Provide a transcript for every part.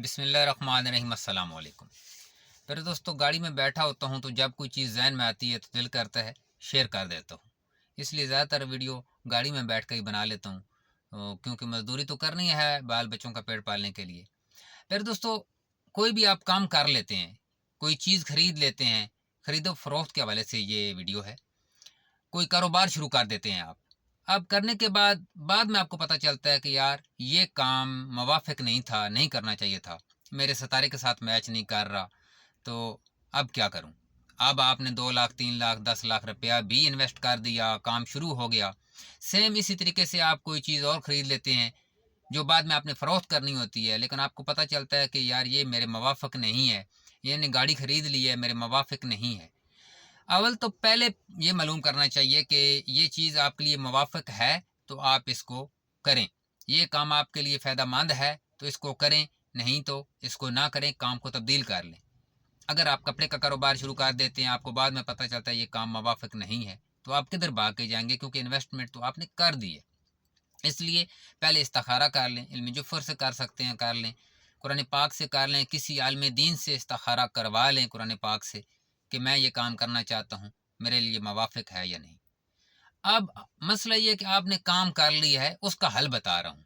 बिस्मिल्लाहिर्रहमानिर्रहीम, अस्सलाम वालेकुम। फिर दोस्तों, गाड़ी में बैठा होता हूँ तो जब कोई चीज़ ज़हन में आती है तो दिल करता है शेयर कर देता हूँ। इसलिए ज़्यादातर वीडियो गाड़ी में बैठ कर ही बना लेता हूँ, क्योंकि मज़दूरी तो करनी है बाल बच्चों का पेट पालने के लिए। फिर दोस्तों, कोई भी आप काम कर लेते हैं, कोई चीज़ खरीद लेते हैं, खरीदो फरोख्त के हवाले से ये वीडियो है। कोई कारोबार शुरू कर देते हैं आप। अब करने के बाद में आपको पता चलता है कि यार ये काम मुवाफ़िक नहीं था, नहीं करना चाहिए था। मेरे सितारे के साथ मैच नहीं कर रहा, तो अब क्या करूँ? अब आपने 2 लाख, 3 लाख, 10 लाख रुपया भी इन्वेस्ट कर दिया, काम शुरू हो गया। सेम इसी तरीके से आप कोई चीज़ और ख़रीद लेते हैं, जो बाद में आपने फ़रोख्त करनी होती है, लेकिन आपको पता चलता है कि यार ये मेरे मुवाफ़िक नहीं है। ये गाड़ी ख़रीद ली है, मेरे मुवाफ़िक नहीं है। अव्वल तो पहले ये मालूम करना चाहिए कि ये चीज़ आपके लिए मुवाफ़िक है, तो आप इसको करें। ये काम आपके लिए फ़ायदेमंद है, तो इसको करें, नहीं तो इसको ना करें, काम को तब्दील कर लें। अगर आप कपड़े का कारोबार शुरू कर देते हैं, आपको बाद में पता चलता है ये काम मुवाफ़िक नहीं है, तो आप किधर भाग के जाएँगे, क्योंकि इन्वेस्टमेंट तो आपने कर दी है। इसलिए पहले इस्तिखारा कर लें, इल्म जुफ़र से कर सकते हैं कर लें, कुरान पाक से कर लें, किसी आलिम दीन से इस्तिखारा करवा लें कुरान पाक से कि मैं ये काम करना चाहता हूँ, मेरे लिए मुवाफ़िक है या नहीं। अब मसला ये है कि आपने काम कर लिया है, उसका हल बता रहा हूँ।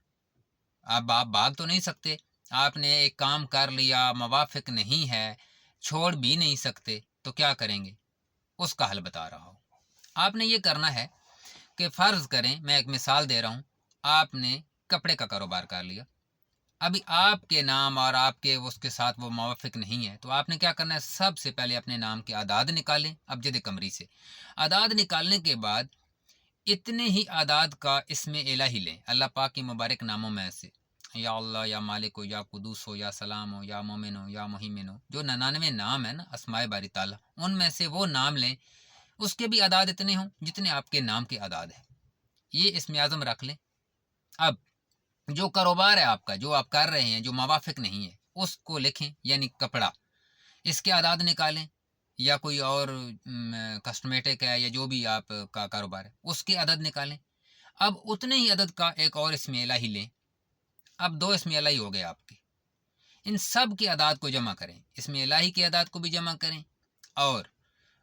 अब आप भाग तो नहीं सकते, आपने एक काम कर लिया, मुवाफ़िक नहीं है, छोड़ भी नहीं सकते, तो क्या करेंगे? उसका हल बता रहा हूँ। आपने ये करना है कि फ़र्ज़ करें, मैं एक मिसाल दे रहा हूँ, आपने कपड़े का कारोबार कर लिया। अभी आपके नाम और आपके उसके साथ वो मुवाफ़िक नहीं है, तो आपने क्या करना है, सबसे पहले अपने नाम के अदाद निकालें अबजद कमरी से। अदाद निकालने के बाद इतने ही अदाद का इसमें इलाही लें, अल्लाह पाक के मुबारक नामों में से। या अल्लाह, या मालिक हो, या कुदूस हो, या सलाम हो, या मोमिन हो, या मुहिमिन हो, जो 99 नाम है ना अस्माए बारी ताला, उनमें से वो नाम लें। उसके भी अदाद इतने हों जितने आपके नाम के अदाद हैं। ये इसमें आज़म रख लें। अब जो कारोबार है आपका, जो आप कर रहे हैं, जो मुवाफ़िक नहीं है, उसको लिखें, यानी कपड़ा। इसके आदाद निकालें, या कोई और कॉस्मेटिक है या जो भी आप का कारोबार है, उसके अदद निकालें। अब उतने ही अदद का एक और इसमें इलाही लें। अब 2 इसमें इलाही हो गए आपके। इन सब के अदाद को जमा करें। इसमें इलाही के अदाद को भी जमा करें और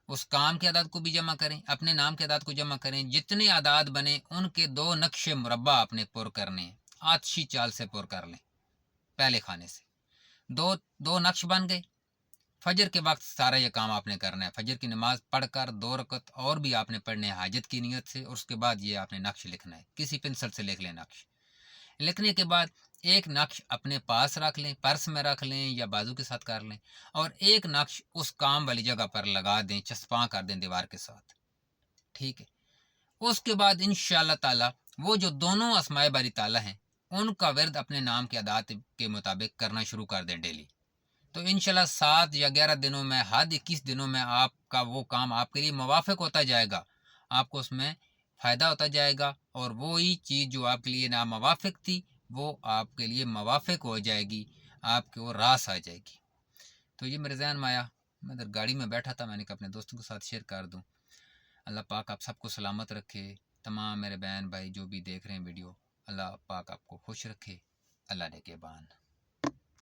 उस काम के अदाद को भी जमा करें, अपने नाम के अदाद को जमा करें। जितने अदाद बने उनके 2 नक्शे मुरब्बा आपने पुर करने हैं। आतशी चाल से पुर कर लें, पहले खाने से। 2 नक्श बन गए। फजर के वक्त सारा ये काम आपने करना है। फजर की नमाज़ पढ़कर 2 रकत और भी आपने पढ़ने हैं हाजत की नीयत से, और उसके बाद ये आपने नक्श लिखना है। किसी पेंसिल से लिख लें नक्श। लिखने के बाद एक नक्श अपने पास रख लें, पर्स में रख लें या बाजू के साथ कर लें, और एक नक्श उस काम वाली जगह पर लगा दें, चस्पा कर दें दीवार के साथ। ठीक है। उसके बाद इंशाअल्लाह ताला वो जो दोनों अस्माए बारी ताला हैं, उनका विर्द अपने नाम के अदात के मुताबिक करना शुरू कर दें डेली। तो इंशाल्लाह 7 या 11 दिनों में, हद 21 दिनों में आपका वो काम आपके लिए मुवाफ़िक होता जाएगा। आपको उसमें फ़ायदा होता जाएगा, और वही चीज़ जो आपके लिए नामुवाफ़िक थी, वो आपके लिए मुवाफ़िक हो जाएगी, आपको वो रास आ जाएगी। तो ये मेरे ज़हन में आया, मैं इधर गाड़ी में बैठा था, मैंने कहा अपने दोस्तों के साथ शेयर कर दूँ। अल्लाह पाक आप सबको सलामत रखे। तमाम मेरे बहन भाई जो भी देख रहे हैं वीडियो, अल्लाह पाक आपको खुश रखे। अल्लाह ने के बान।